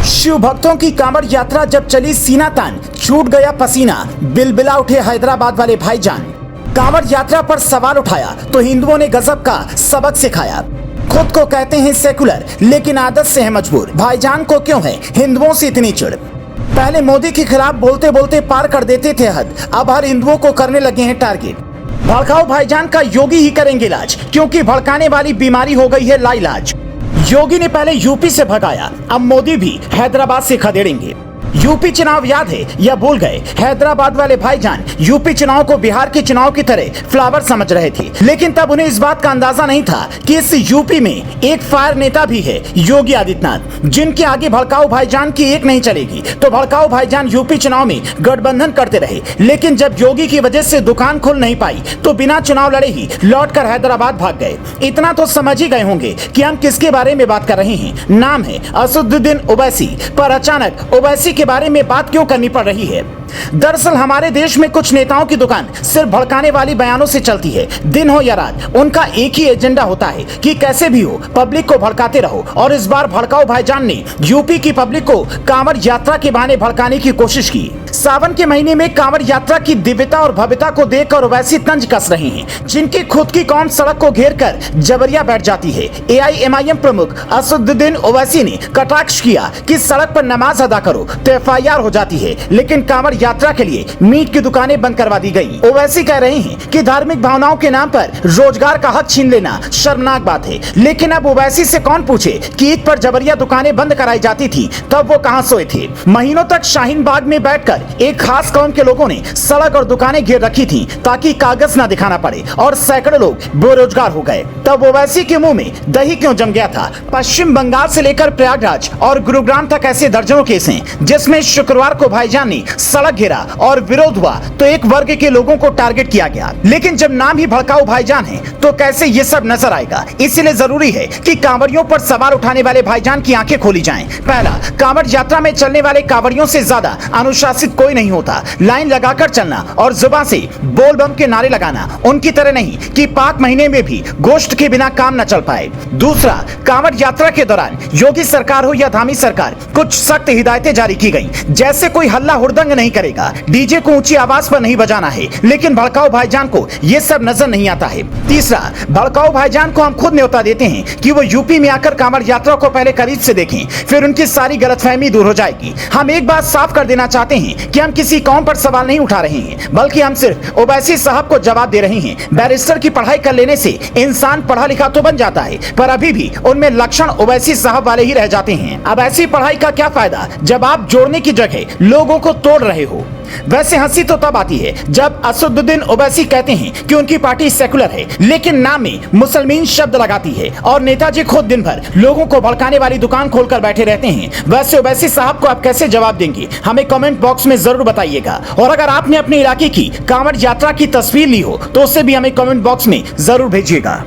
शिव भक्तों की कांवड़ यात्रा जब चली सीना तान, छूट गया पसीना, बिलबिला उठे हैदराबाद वाले भाईजान। कांवड़ यात्रा पर सवाल उठाया तो हिंदुओं ने गजब का सबक सिखाया। खुद को कहते हैं सेकुलर, लेकिन आदत से है मजबूर। भाईजान को क्यों है हिंदुओं से इतनी चिढ़? पहले मोदी के खिलाफ बोलते बोलते पार कर देते थे हद, अब हर हिंदुओं को करने लगे हैं टारगेट। भड़काऊ भाईजान का योगी ही करेंगे इलाज, क्योंकि भड़काने वाली बीमारी हो गई है लाइलाज। योगी ने पहले यूपी से भगाया, अब मोदी भी हैदराबाद से खदेड़ेंगे। यूपी चुनाव याद है या भूल गए? हैदराबाद वाले भाईजान यूपी चुनाव को बिहार के चुनाव की तरह फ्लावर समझ रहे थे, लेकिन तब उन्हें इस बात का अंदाजा नहीं था कि इस यूपी में एक फायर नेता भी है, योगी आदित्यनाथ, जिनके आगे भड़काऊ भाईजान की एक नहीं चलेगी। तो भड़काऊ भाईजान यूपी चुनाव में गठबंधन करते रहे, लेकिन जब योगी की वजह से दुकान खुल नहीं पाई तो बिना चुनाव लड़े ही लौटकर हैदराबाद भाग गए। इतना तो समझ ही गए होंगे कि हम किसके बारे में बात कर रहे हैं। नाम है असदुद्दीन ओवैसी। पर अचानक ओवैसी के बारे में बात क्यों करनी पड़ रही है? दरअसल हमारे देश में कुछ नेताओं की दुकान सिर्फ भड़काने वाली बयानों से चलती है। दिन हो या रात उनका एक ही एजेंडा होता है कि कैसे भी हो पब्लिक को भड़काते रहो। और इस बार भड़काऊ भाईजान ने यूपी की पब्लिक को कांवड़ यात्रा के बहाने भड़काने की कोशिश की। सावन के महीने में कांवड़ यात्रा की दिव्यता और भव्यता को देखकर ओवैसी तंज कस रहे हैं, जिनकी खुद की कौम सड़क को घेर कर जबरिया बैठ जाती है। AIMIM प्रमुख असदुद्दीन ओवैसी ने कटाक्ष किया कि सड़क पर नमाज अदा करो तो FIR हो जाती है, लेकिन कांवड़ यात्रा के लिए मीट की दुकानें बंद करवा दी गई। ओवैसी कह रहे हैं कि धार्मिक भावनाओं के नाम पर रोजगार का हक छीन लेना शर्मनाक बात है। लेकिन अब ओवैसी से कौन पूछे कि ईद पर जबरिया दुकानें बंद कराई जाती थी, तब वो कहां सोए थे? महीनों तक शाहीन बाग में बैठकर एक खास कौम के लोगों ने सड़क और दुकानें घेर रखी थी ताकि कागज न दिखाना पड़े, और सैकड़ों लोग बेरोजगार हो गए। तब ओवैसी के मुंह में दही क्यों जम गया था? पश्चिम बंगाल से लेकर प्रयागराज और गुरुग्राम तक ऐसे दर्जनों केस हैं जिसमें शुक्रवार को भाईजान ने सड़क घेरा और विरोध हुआ तो एक वर्ग के लोगों को टारगेट किया गया। लेकिन जब नाम ही भड़काऊ भाईजान है तो कैसे ये सब नजर आएगा? इसलिए जरूरी है कि कांवड़ियों पर सवाल उठाने वाले भाईजान की आंखें खोली जाएं। पहला, कांवड़ यात्रा में चलने वाले कांवड़ियों से ज्यादा अनुशासित कोई नहीं होता। लाइन लगाकर चलना और जुबान से बोल बम के नारे लगाना, उनकी तरह नहीं कि पाक महीने में भी गोश्त के बिना काम न चल पाए। दूसरा, कांवड़ यात्रा के दौरान योगी सरकार हो या धामी सरकार, कुछ सख्त हिदायतें जारी की गई, जैसे कोई हल्ला हुड़दंग नहीं करेगा, डीजे को ऊंची आवाज पर नहीं बजाना है। लेकिन भड़काऊ भाईजान को ये सब नजर नहीं आता है। तीसरा, भड़काऊ भाईजान को हम खुद न्योता देते हैं कि वो यूपी में आकर कांवड़ यात्रा को पहले करीब से देखें, फिर उनकी सारी गलतफहमी दूर हो जाएगी। हम एक बात साफ कर देना चाहते हैं कि हम किसी कौम पर सवाल नहीं उठा रहे हैं, बल्कि हम सिर्फ ओवैसी साहब को जवाब दे रहे हैं। बैरिस्टर की पढ़ाई कर लेने से इंसान पढ़ा लिखा तो बन जाता है, पर अभी भी उनमें लक्षण ओवैसी साहब वाले ही रह जाते हैं। अब ऐसी पढ़ाई का क्या फायदा जब आप जोड़ने की जगह लोगों को तोड़ रहे हो? वैसे हंसी तो तब आती है जब असदुद्दीन ओवैसी कहते हैं कि उनकी पार्टी सेकुलर है, लेकिन नाम में मुसलमान शब्द लगाती है, और नेताजी खुद दिन भर लोगों को भड़काने वाली दुकान खोलकर बैठे रहते हैं। वैसे ओवैसी साहब को आप कैसे जवाब देंगे? हमें कमेंट बॉक्स में जरूर बताइएगा। और अगर आपने अपने इलाके की कांवड़ यात्रा की तस्वीर ली हो तो उसे भी हमें कमेंट बॉक्स में जरूर भेजिएगा।